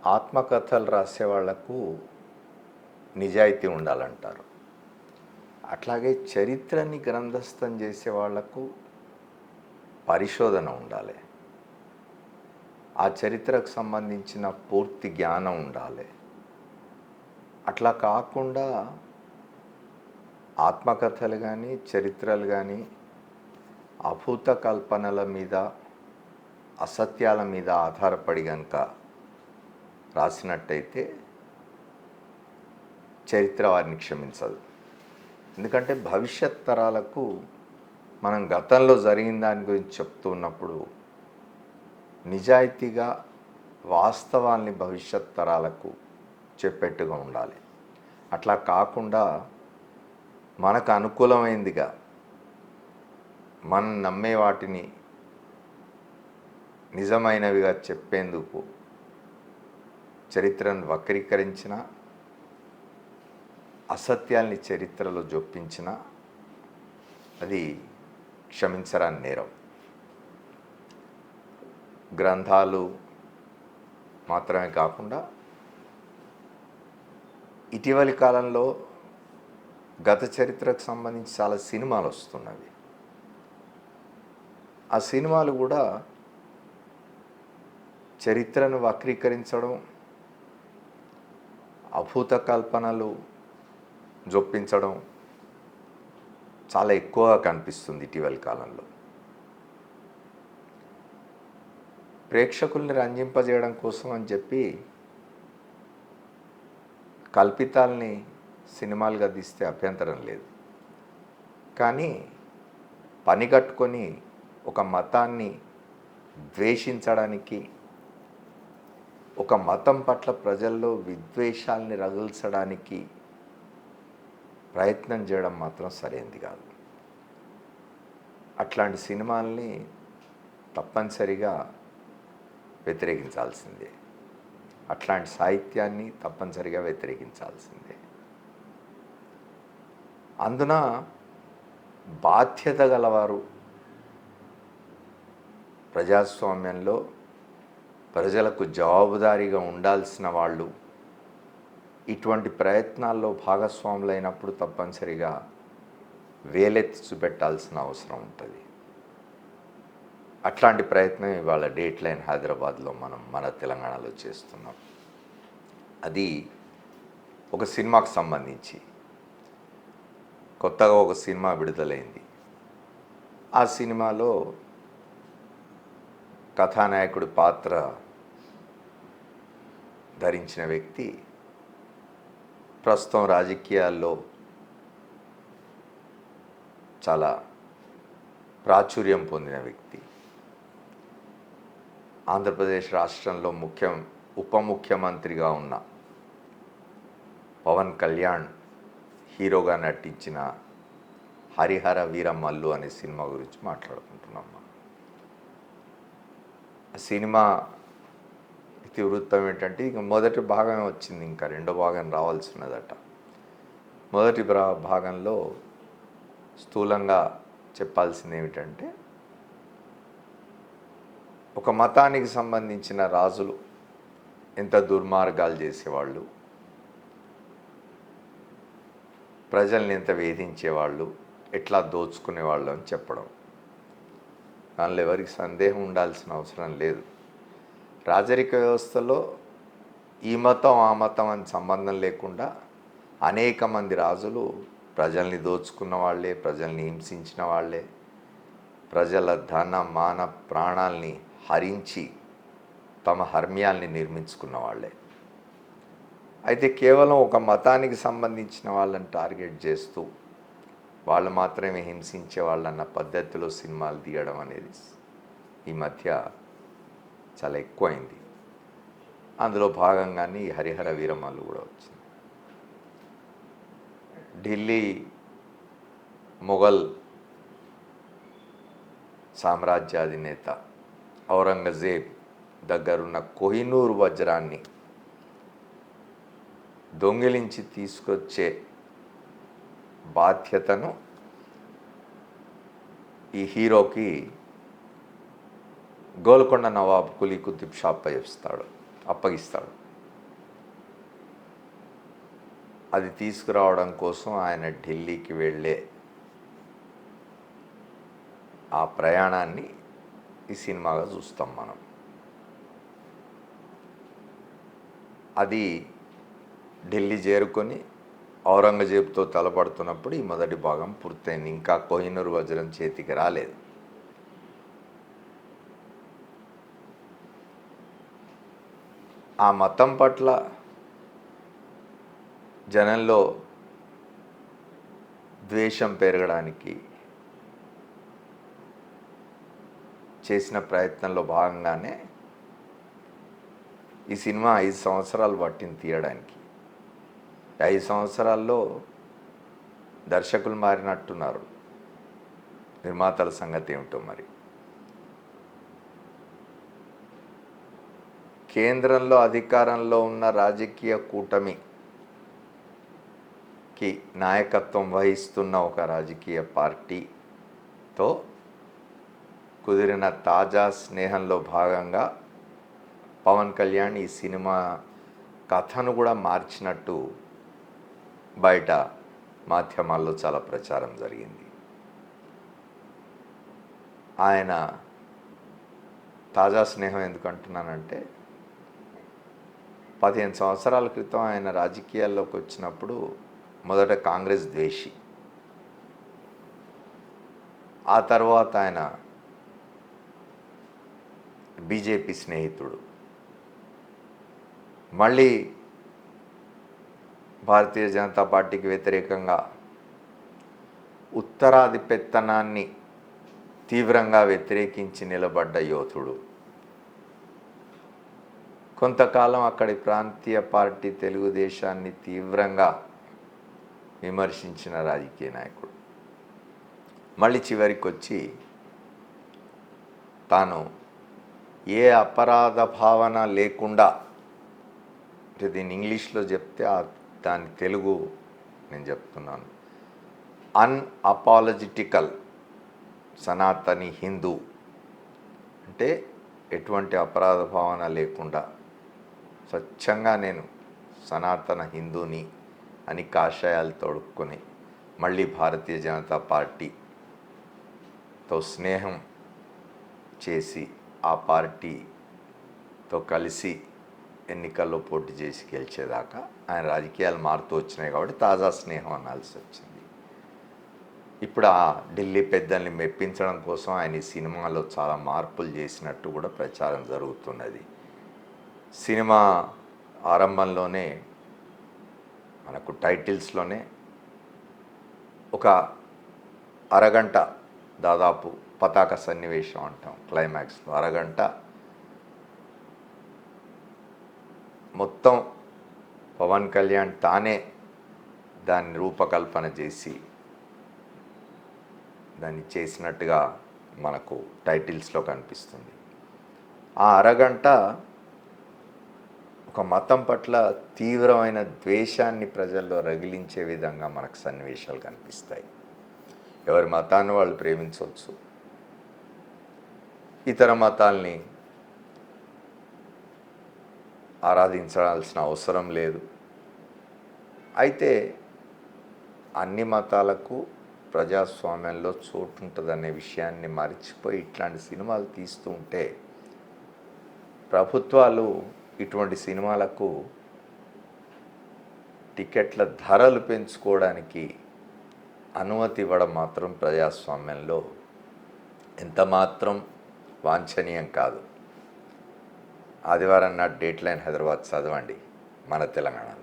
ఆత్మకథలు రాసే వాళ్లకు నిజాయితీ ఉండాలంటారు. అట్లాగే చరిత్రని గ్రంథస్థం చేసే వాళ్లకు పరిశోధన ఉండాలి. ఆ చరిత్రకు సంబంధించిన పూర్తి జ్ఞానం ఉండాలి. అట్లా కాకుండా ఆత్మకథలు కానీ చరిత్రలు కానీ అభూత కల్పనల మీద అసత్యాల మీద ఆధారపడి కనుక రాసినట్టయితే చరిత్ర వారిని క్షమించదు. ఎందుకంటే భవిష్యత్ తరాలకు మనం గతంలో జరిగిన దాని గురించి చెప్తున్నప్పుడు నిజాయితీగా వాస్తవాల్ని భవిష్యత్ తరాలకు చెప్పేట్టుగా ఉండాలి. అట్లా కాకుండా మనకు అనుకూలమైందిగా మనం నమ్మే వాటిని నిజమైనవిగా చెప్పేందుకు చరిత్రను వక్రీకరించిన, అసత్యాల్ని చరిత్రలో జొప్పించిన అది క్షమించరాని నేరం. గ్రంథాలు మాత్రమే కాకుండా ఇటీవలి కాలంలో గత చరిత్రకు సంబంధించి చాలా సినిమాలు వస్తున్నవి. ఆ సినిమాలు కూడా చరిత్రను వక్రీకరించడం, అభూత కల్పనలు జొప్పించడం చాలా ఎక్కువగా కనిపిస్తుంది ఇటీవలి కాలంలో. ప్రేక్షకుల్ని రంజింపజేయడం కోసం అని చెప్పి కల్పితాల్ని సినిమాలుగా తీస్తే అభ్యంతరం లేదు. కానీ పని కట్టుకొని ఒక మతాన్ని ద్వేషించడానికి, ఒక మతం పట్ల ప్రజల్లో విద్వేషాల్ని రగిల్చడానికి ప్రయత్నం చేయడం మాత్రం సరైనది కాదు. అట్లాంటి సినిమాల్ని తప్పనిసరిగా వ్యతిరేకించాల్సిందే. అట్లాంటి సాహిత్యాన్ని తప్పనిసరిగా వ్యతిరేకించాల్సిందే. అందున బాధ్యత గలవారు, ప్రజాస్వామ్యంలో ప్రజలకు జవాబుదారీగా ఉండాల్సిన వాళ్ళు ఇటువంటి ప్రయత్నాల్లో భాగస్వాములైనప్పుడు తప్పనిసరిగా వేలెత్తి చూపెట్టాల్సిన అవసరం ఉంటుంది. అట్లాంటి ప్రయత్నం ఇవాళ డేట్ లైన్ హైదరాబాద్లో మన తెలంగాణలో చేస్తున్నాం. అది ఒక సినిమాకు సంబంధించి కొత్తగా ఒక సినిమా విడుదలైంది. ఆ సినిమాలో కథానాయకుడి పాత్ర ధరించిన వ్యక్తి ప్రస్తుతం రాజకీయాల్లో చాలా ప్రాచుర్యం పొందిన వ్యక్తి. ఆంధ్రప్రదేశ్ రాష్ట్రంలో ఉప ముఖ్యమంత్రిగా ఉన్న పవన్ కళ్యాణ్ హీరోగా నటించిన హరిహర వీరమల్లు అనే సినిమా గురించి మాట్లాడుకుంటున్నాం. ఆ సినిమా ఇతివృత్తం ఏంటంటే ఇక మొదటి భాగమే వచ్చింది, ఇంకా రెండో భాగం రావాల్సినదట. మొదటి భాగంలో స్థూలంగా చెప్పాల్సింది ఏమిటంటే, ఒక మతానికి సంబంధించిన రాజులు ఎంత దుర్మార్గాలు చేసేవాళ్ళు, ప్రజల్ని ఎంత వేధించేవాళ్ళు, ఎట్లా దోచుకునేవాళ్ళు అని చెప్పడం. దానిలో ఎవరికి సందేహం ఉండాల్సిన అవసరం లేదు. రాజరిక వ్యవస్థలో ఈ మతం ఆ మతం అని సంబంధం లేకుండా అనేక మంది రాజులు ప్రజల్ని దోచుకున్న వాళ్ళే, ప్రజల్ని హింసించిన వాళ్ళే, ప్రజల ధన మాన ప్రాణాల్ని హరించి తమ హర్మ్యాల్ని నిర్మించుకున్న వాళ్ళే. అయితే కేవలం ఒక మతానికి సంబంధించిన వాళ్ళని టార్గెట్ చేస్తూ వాళ్ళు మాత్రమే హింసించే వాళ్ళన్న పద్ధతిలో సినిమాలు తీయడం అనేది ఈ మధ్య చాలా ఎక్కువైంది. అందులో భాగంగానే ఈ హరిహర వీరమల్లు కూడా వచ్చింది. ఢిల్లీ మొఘల్ సామ్రాజ్యాధినేత ఔరంగజేబ్ దగ్గరున్న కోహినూర్ వజ్రాన్ని దొంగిలించి తీసుకొచ్చే బాధ్యతను ఈ హీరోకి గోల్కొండ నవాబ్ కులీ కుతుబ్ షా అప్పగిస్తాడు. అది తీసుకురావడం కోసం ఆయన ఢిల్లీకి వెళ్ళే ఆ ప్రయాణాన్ని ఈ సినిమాగా చూస్తాం మనం. అది ఢిల్లీ చేరుకొని ఔరంగజేబుతో తలపడుతున్నప్పుడు ఈ మొదటి భాగం పూర్తయింది. ఇంకా కోహినూర్ వజ్రం చేతికి రాలేదు. ఆ మతం పట్ల జనంలో ద్వేషం పెరగడానికి చేసిన ప్రయత్నంలో భాగంగానే ఈ సినిమా 5 సంవత్సరాలు పట్టింది తీయడానికి. 5 సంవత్సరాల్లో దర్శకులు మారినట్టున్నారు. నిర్మాతల సంగతి ఏమిటో మరి. కేంద్రంలో అధికారంలో ఉన్న రాజకీయ కూటమికి నాయకత్వం వహిస్తున్న ఒక రాజకీయ పార్టీతో కుదిరిన తాజా స్నేహంలో భాగంగా పవన్ కళ్యాణ్ ఈ సినిమా కథను కూడా మార్చినట్టు బయట మాధ్యమాల్లో చాలా ప్రచారం జరిగింది. ఆయన తాజా స్నేహం ఎందుకు అంటున్నానంటే 15 సంవత్సరాల క్రితం ఆయన రాజకీయాల్లోకి వచ్చినప్పుడు మొదట కాంగ్రెస్ ద్వేషి, ఆ తర్వాత ఆయన బీజేపీ స్నేహితుడు, మళ్ళీ భారతీయ జనతా పార్టీకి వ్యతిరేకంగా ఉత్తరాధిపెత్తనాన్ని తీవ్రంగా వ్యతిరేకించి నిలబడ్డ యోధుడు. కొంతకాలం అక్కడి ప్రాంతీయ పార్టీ తెలుగుదేశాన్ని తీవ్రంగా విమర్శించిన రాజకీయ నాయకుడు. మళ్ళీ చివరికి వచ్చి తాను ఏ అపరాధ భావన లేకుండా, అంటే దీన్ని ఇంగ్లీష్లో చెప్తే దాని తెలుగు నేను చెప్తున్నాను, అన్అపాలజిటికల్ సనాతని హిందూ, అంటే ఎటువంటి అపరాధ భావన లేకుండా స్వచ్ఛంగా నేను సనాతన హిందూని అని కాషాయాలు తొడుక్కొని మళ్ళీ భారతీయ జనతా పార్టీతో స్నేహం చేసి ఆ పార్టీతో కలిసి ఎన్నికల్లో పోటీ చేసి గెలిచేదాకా ఆయన రాజకీయాలు మారుతూ వచ్చినాయి కాబట్టి తాజా స్నేహం అనాల్సి వచ్చింది. ఇప్పుడు ఆ ఢిల్లీ పెద్దల్ని మెప్పించడం కోసం ఆయన ఈ సినిమాలో చాలా మార్పులు చేసినట్టు కూడా ప్రచారం జరుగుతున్నది. సినిమా ఆరంభంలోనే మనకు టైటిల్స్లోనే ఒక అరగంట దాదాపు పతాక సన్నివేశం అంటాం, క్లైమాక్స్లో అరగంట మొత్తం పవన్ కళ్యాణ్ తానే దాన్ని రూపకల్పన చేసి దాన్ని చేసినట్టుగా మనకు టైటిల్స్లో కనిపిస్తుంది. ఆ అరగంట ఒక మతం పట్ల తీవ్రమైన ద్వేషాన్ని ప్రజల్లో రగిలించే విధంగా మనకు సన్నివేశాలు కనిపిస్తాయి. ఎవరి మతాన్ని వాళ్ళు ప్రేమించవచ్చు, ఇతర మతాల్ని ఆరాధించాల్సిన అవసరం లేదు. అయితే అన్ని మతాలకు ప్రజాస్వామ్యంలో చోటు ఉంటుందనే విషయాన్ని మర్చిపోయి ఇట్లాంటి సినిమాలు తీస్తూ ఉంటే ప్రభుత్వాలు ఇటువంటి సినిమాలకు టికెట్ల ధరలు పెంచుకోవడానికి అనుమతి ఇవ్వడం మాత్రం ప్రజాస్వామ్యంలో ఎంతమాత్రం వాంఛనీయం కాదు. ఆదివారం నాడు డేట్ లైన్ హైదరాబాద్ చదవండి మన తెలంగాణలో.